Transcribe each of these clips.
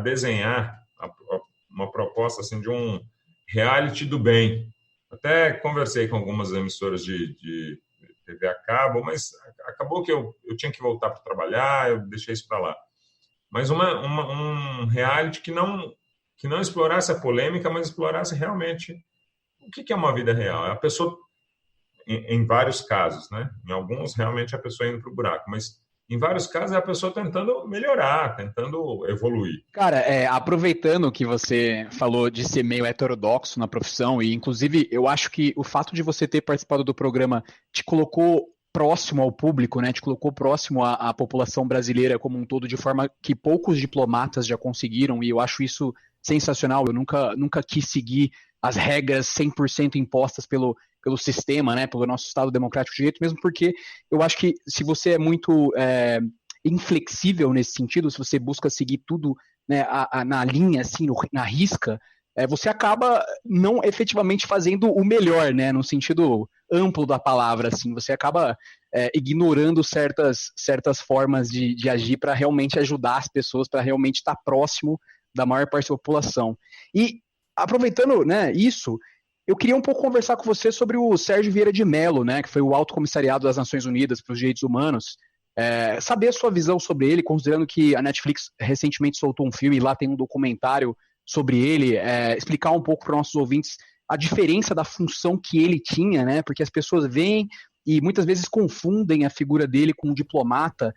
desenhar uma proposta assim, de um reality do bem. Até conversei com algumas emissoras de TV a cabo, mas acabou que eu tinha que voltar para trabalhar, eu deixei isso para lá. Mas um reality que não explorasse a polêmica, mas explorasse realmente o que é uma vida real. A pessoa, em vários casos, né? Em alguns, realmente, a pessoa indo para o buraco, mas em vários casos é a pessoa tentando melhorar, tentando evoluir. Cara, aproveitando que você falou de ser meio heterodoxo na profissão, e inclusive eu acho que o fato de você ter participado do programa te colocou próximo ao público, né? Te colocou próximo à população brasileira como um todo, de forma que poucos diplomatas já conseguiram, e eu acho isso sensacional. Eu nunca quis seguir as regras 100% impostas pelo sistema, né? Pelo nosso Estado Democrático de Direito, mesmo porque eu acho que se você é muito inflexível nesse sentido, se você busca seguir tudo, né, na linha, assim, na risca, você acaba não efetivamente fazendo o melhor, né, no sentido amplo da palavra, assim, você acaba ignorando certas formas de agir para realmente ajudar as pessoas, para realmente estar próximo da maior parte da população. E aproveitando, né, isso, eu queria um pouco conversar com você sobre o Sérgio Vieira de Mello, né, que foi o Alto Comissariado das Nações Unidas para os Direitos Humanos. Saber a sua visão sobre ele, considerando que a Netflix recentemente soltou um filme e lá tem um documentário sobre ele, explicar um pouco para os nossos ouvintes a diferença da função que ele tinha, né? Porque as pessoas veem e muitas vezes confundem a figura dele com um diplomata.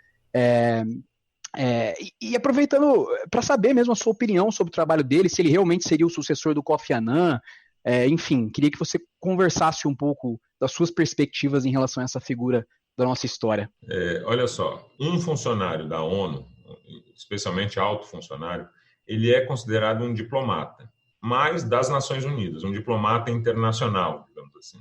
E aproveitando para saber mesmo a sua opinião sobre o trabalho dele, se ele realmente seria o sucessor do Kofi Annan, enfim, queria que você conversasse um pouco das suas perspectivas em relação a essa figura da nossa história. Olha só, um funcionário da ONU, especialmente alto funcionário, ele é considerado um diplomata, mas das Nações Unidas, um diplomata internacional, digamos assim.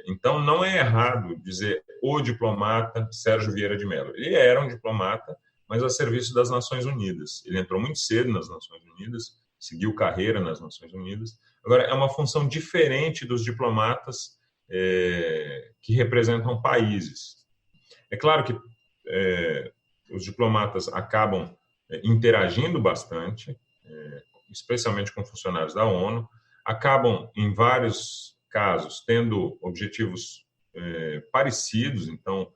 Então, não é errado dizer o diplomata Sérgio Vieira de Mello. Ele era um diplomata, mas a serviço das Nações Unidas. Ele entrou muito cedo nas Nações Unidas, seguiu carreira nas Nações Unidas. Agora, é uma função diferente dos diplomatas que representam países. É claro que os diplomatas acabam interagindo bastante, especialmente com funcionários da ONU, acabam, em vários casos, tendo objetivos parecidos. Então,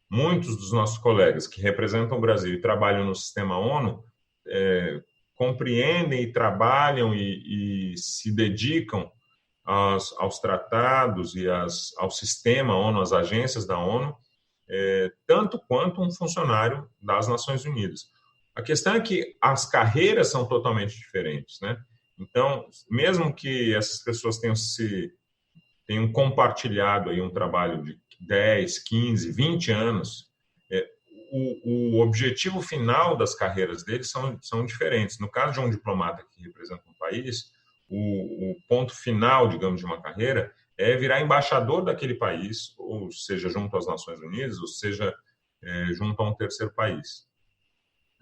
muitos dos nossos colegas que representam o Brasil e trabalham no sistema ONU compreendem e trabalham e se dedicam aos tratados e ao sistema ONU, às agências da ONU, tanto quanto um funcionário das Nações Unidas. A questão é que as carreiras são totalmente diferentes, né? Então, mesmo que essas pessoas tenham compartilhado aí um trabalho de 10, 15, 20 anos, o objetivo final das carreiras deles são diferentes. No caso de um diplomata que representa um país, o ponto final, digamos, de uma carreira é virar embaixador daquele país, ou seja, junto às Nações Unidas, ou seja, junto a um terceiro país.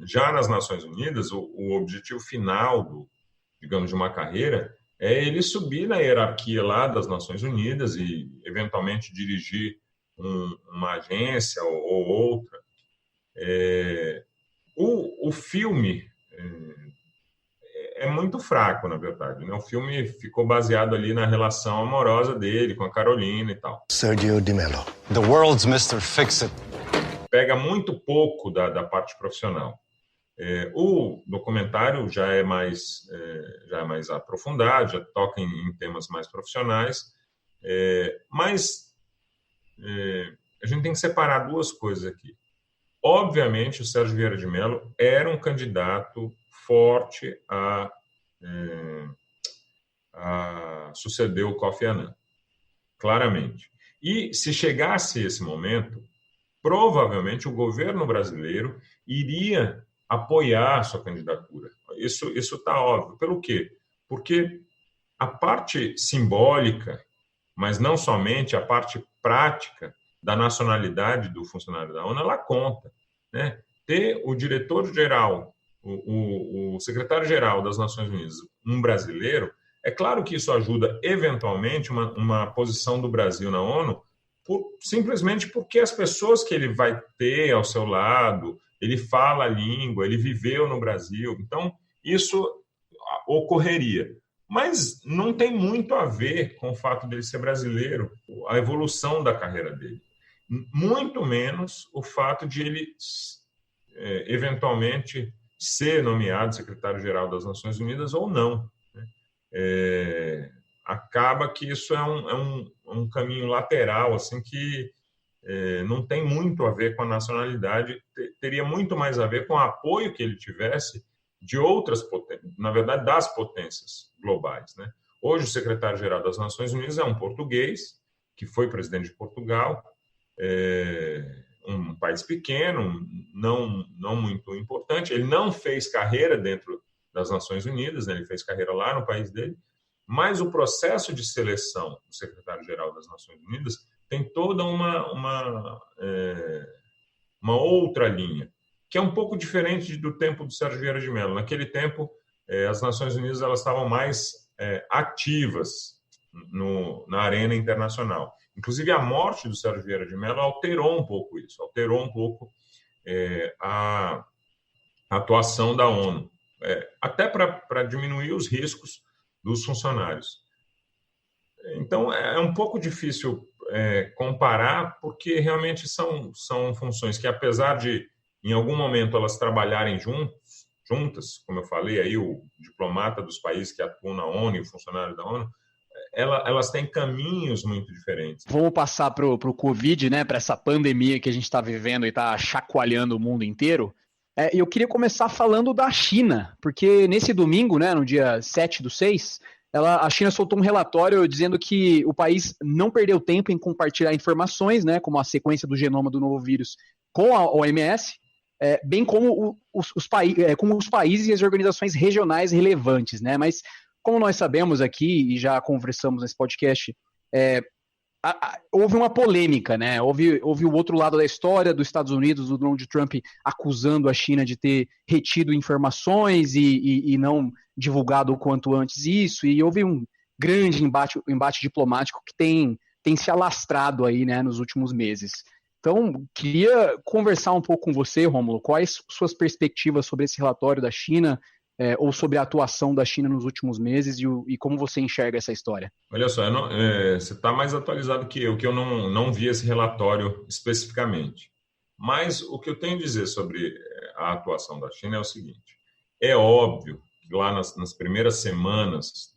Já nas Nações Unidas, o objetivo final, digamos, de uma carreira é ele subir na hierarquia lá das Nações Unidas e, eventualmente, dirigir uma agência ou outra. O filme é muito fraco, na verdade, né? O filme ficou baseado ali na relação amorosa dele com a Carolina e tal. Sergio de Mello, the world's Mr. Fix-It. Pega muito pouco da parte profissional. O documentário já é mais aprofundado, já toca em temas mais profissionais, mas a gente tem que separar duas coisas aqui. Obviamente, o Sérgio Vieira de Mello era um candidato forte a suceder o Kofi Annan, claramente. E se chegasse esse momento, provavelmente o governo brasileiro iria apoiar sua candidatura. Isso está óbvio. Pelo quê? Porque a parte simbólica, mas não somente a parte prática da nacionalidade do funcionário da ONU, ela conta, né? Ter o diretor-geral, o secretário-geral das Nações Unidas, um brasileiro, é claro que isso ajuda, eventualmente, uma posição do Brasil na ONU, simplesmente porque as pessoas que ele vai ter ao seu lado, ele fala a língua, ele viveu no Brasil. Então, isso ocorreria. Mas não tem muito a ver com o fato dele ser brasileiro, a evolução da carreira dele. Muito menos o fato de ele, eventualmente, ser nomeado secretário-geral das Nações Unidas ou não. Acaba que isso é um caminho lateral, assim, que não tem muito a ver com a nacionalidade, teria muito mais a ver com o apoio que ele tivesse de outras potências, na verdade, das potências globais, né? Hoje, o secretário-geral das Nações Unidas é um português, que foi presidente de Portugal, um país pequeno, não muito importante. Ele não fez carreira dentro das Nações Unidas, né? Ele fez carreira lá no país dele, mas o processo de seleção do secretário-geral das Nações Unidas tem toda uma outra linha, que é um pouco diferente do tempo do Sérgio Vieira de Mello. Naquele tempo, as Nações Unidas elas estavam mais ativas na arena internacional. Inclusive, a morte do Sérgio Vieira de Mello alterou um pouco isso, alterou um pouco a atuação da ONU, até para diminuir os riscos dos funcionários. Então, é um pouco difícil comparar, porque realmente são funções que, apesar de, em algum momento, elas trabalharem juntas, como eu falei, aí o diplomata dos países que atuam na ONU e o funcionário da ONU, elas têm caminhos muito diferentes. Vamos passar para o Covid, né, para essa pandemia que a gente está vivendo e está chacoalhando o mundo inteiro. Eu queria começar falando da China, porque nesse domingo, né, no dia 7/6, a China soltou um relatório dizendo que o país não perdeu tempo em compartilhar informações, né, como a sequência do genoma do novo vírus com a OMS, bem como como os países e as organizações regionais relevantes, né? Mas, como nós sabemos aqui e já conversamos nesse podcast, houve uma polêmica, né? Houve o outro lado da história dos Estados Unidos, do Donald Trump acusando a China de ter retido informações e não divulgado o quanto antes isso, e houve um grande embate diplomático que tem se alastrado aí, né, nos últimos meses. Então, queria conversar um pouco com você, Rômulo, quais suas perspectivas sobre esse relatório da China, ou sobre a atuação da China nos últimos meses e como você enxerga essa história? Olha só, você está mais atualizado que eu não vi esse relatório especificamente. Mas o que eu tenho a dizer sobre a atuação da China é o seguinte: é óbvio que lá nas primeiras semanas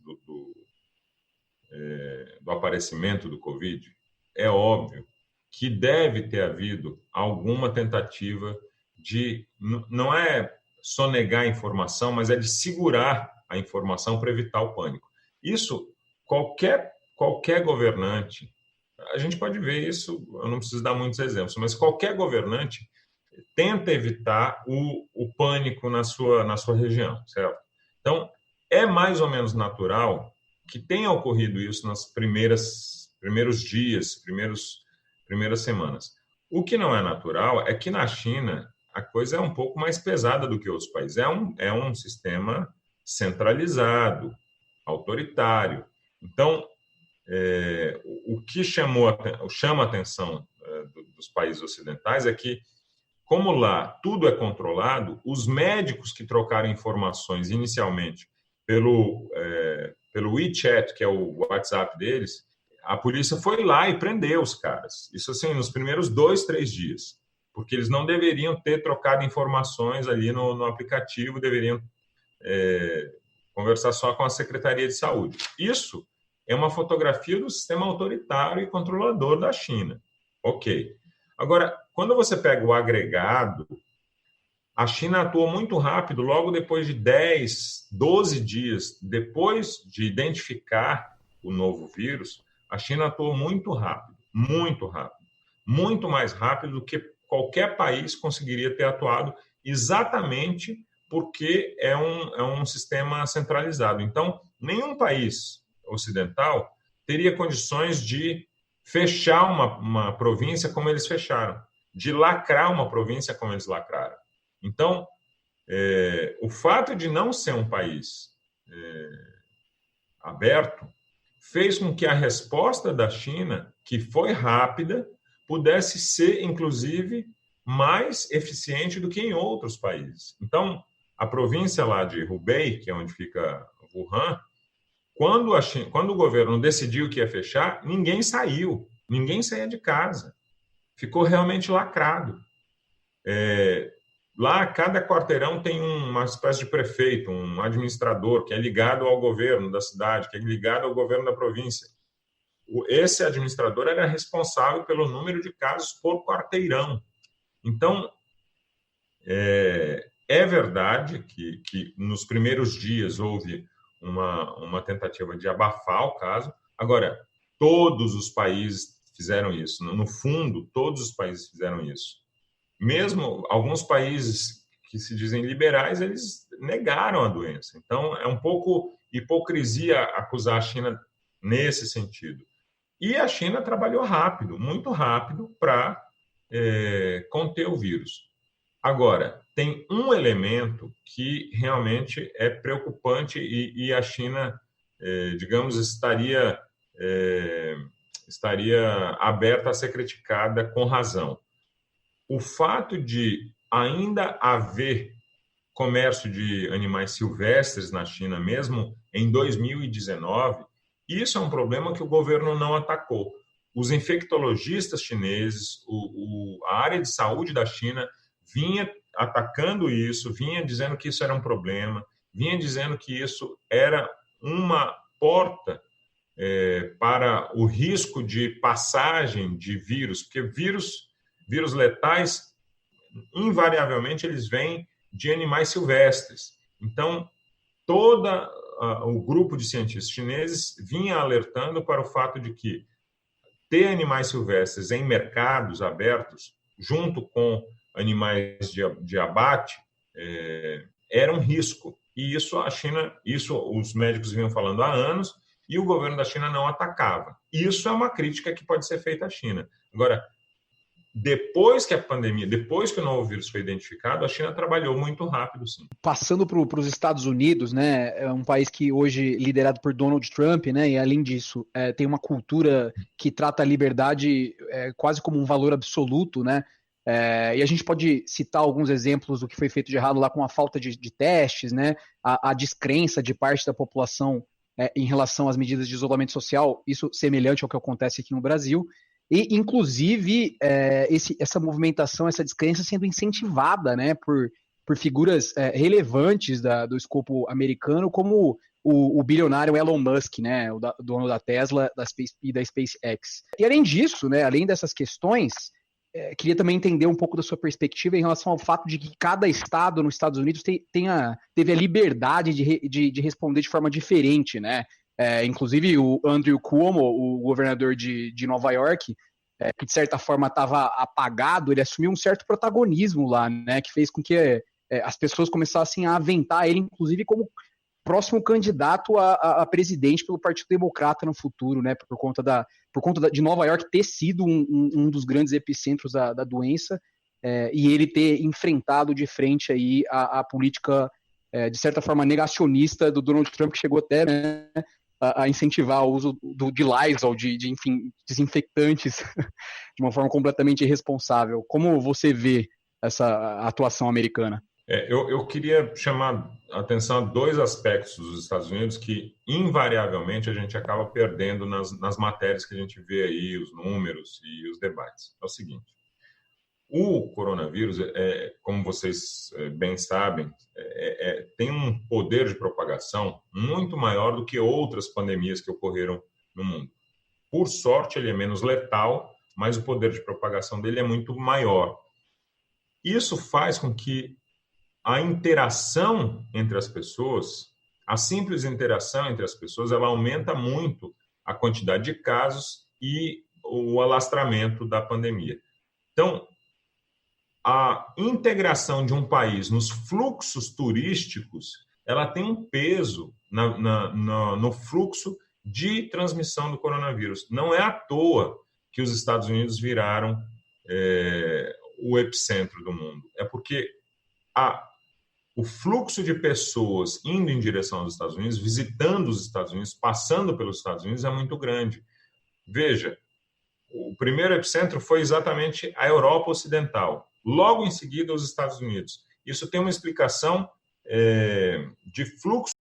do aparecimento do Covid, é óbvio que deve ter havido alguma tentativa de, não é sonegar a informação, mas é de segurar a informação para evitar o pânico. Isso, qualquer governante, a gente pode ver isso, eu não preciso dar muitos exemplos, mas qualquer governante tenta evitar o pânico na sua região, certo? Então, é mais ou menos natural que tenha ocorrido isso nos primeiros dias, primeiras semanas. O que não é natural é que na China a coisa é um pouco mais pesada do que outros países. É um sistema centralizado, autoritário. Então, o que chama a atenção dos países ocidentais é que, como lá tudo é controlado, os médicos que trocaram informações inicialmente pelo WeChat, que é o WhatsApp deles, a polícia foi lá e prendeu os caras. Isso assim, nos primeiros 2-3 dias. Porque eles não deveriam ter trocado informações ali no aplicativo, deveriam conversar só com a Secretaria de Saúde. Isso é uma fotografia do sistema autoritário e controlador da China. Ok. Agora, quando você pega o agregado, a China atuou muito rápido, logo depois de 10, 12 dias, depois de identificar o novo vírus, a China atuou muito rápido, muito mais rápido do que qualquer país conseguiria ter atuado, exatamente porque é um sistema centralizado. Então, nenhum país ocidental teria condições de fechar uma província como eles fecharam, de lacrar uma província como eles lacraram. Então, o fato de não ser um país aberto fez com que a resposta da China, que foi rápida, pudesse ser, inclusive, mais eficiente do que em outros países. Então, a província lá de Hubei, que é onde fica Wuhan, quando o governo decidiu que ia fechar, ninguém saiu, ninguém saía de casa. Ficou realmente lacrado. Lá, cada quarteirão tem uma espécie de prefeito, um administrador, que é ligado ao governo da cidade, que é ligado ao governo da província. Esse administrador era responsável pelo número de casos por quarteirão. Então, é verdade que nos primeiros dias houve uma tentativa de abafar o caso. Agora, todos os países fizeram isso. No fundo, todos os países fizeram isso. Mesmo alguns países que se dizem liberais, eles negaram a doença. Então, é um pouco hipocrisia acusar a China nesse sentido. E a China trabalhou rápido, muito rápido, para conter o vírus. Agora, tem um elemento que realmente é preocupante e a China, digamos, estaria aberta a ser criticada com razão. O fato de ainda haver comércio de animais silvestres na China, mesmo em 2019, isso é um problema que o governo não atacou. Os infectologistas chineses, a área de saúde da China vinha atacando isso, vinha dizendo que isso era um problema, vinha dizendo que isso era uma porta para o risco de passagem de vírus, porque vírus letais, invariavelmente, eles vêm de animais silvestres. Então, todo o grupo de cientistas chineses vinha alertando para o fato de que ter animais silvestres em mercados abertos, junto com animais de abate, era um risco. E isso os médicos vinham falando há anos, e o governo da China não atacava. Isso é uma crítica que pode ser feita à China. Agora, depois que o novo vírus foi identificado, a China trabalhou muito rápido, sim. Passando para os Estados Unidos, né, é um país que hoje liderado por Donald Trump, né, e além disso tem uma cultura que trata a liberdade quase como um valor absoluto, né, e a gente pode citar alguns exemplos do que foi feito de errado lá com a falta de testes, né, a descrença de parte da população em relação às medidas de isolamento social, isso semelhante ao que acontece aqui no Brasil. E, inclusive, essa movimentação, essa descrença sendo incentivada, né, por figuras relevantes do escopo americano, como o bilionário Elon Musk, né, o dono da Tesla e da SpaceX. E, além disso, né, além dessas questões, queria também entender um pouco da sua perspectiva em relação ao fato de que cada estado nos Estados Unidos teve a liberdade de responder de forma diferente, né? Inclusive o Andrew Cuomo, o governador de Nova York, que de certa forma estava apagado, ele assumiu um certo protagonismo lá, né, que fez com que as pessoas começassem a aventar ele, inclusive, como próximo candidato a presidente pelo Partido Democrata no futuro, né, por conta de Nova York ter sido um dos grandes epicentros da doença, e ele ter enfrentado de frente aí a política, de certa forma, negacionista do Donald Trump, que chegou até, né, a incentivar o uso de Lysol, enfim, desinfectantes, de uma forma completamente irresponsável. Como você vê essa atuação americana? Eu queria chamar a atenção a dois aspectos dos Estados Unidos que, invariavelmente, a gente acaba perdendo nas matérias que a gente vê aí, os números e os debates. É o seguinte: o coronavírus, como vocês bem sabem, tem um poder de propagação muito maior do que outras pandemias que ocorreram no mundo. Por sorte, ele é menos letal, mas o poder de propagação dele é muito maior. Isso faz com que a interação entre as pessoas, a simples interação entre as pessoas, ela aumenta muito a quantidade de casos e o alastramento da pandemia. Então, a integração de um país nos fluxos turísticos, ela tem um peso no fluxo de transmissão do coronavírus. Não é à toa que os Estados Unidos viraram o epicentro do mundo. É porque o fluxo de pessoas indo em direção aos Estados Unidos, visitando os Estados Unidos, passando pelos Estados Unidos, é muito grande. Veja, o primeiro epicentro foi exatamente a Europa Ocidental. Logo em seguida, os Estados Unidos. Isso tem uma explicação de fluxo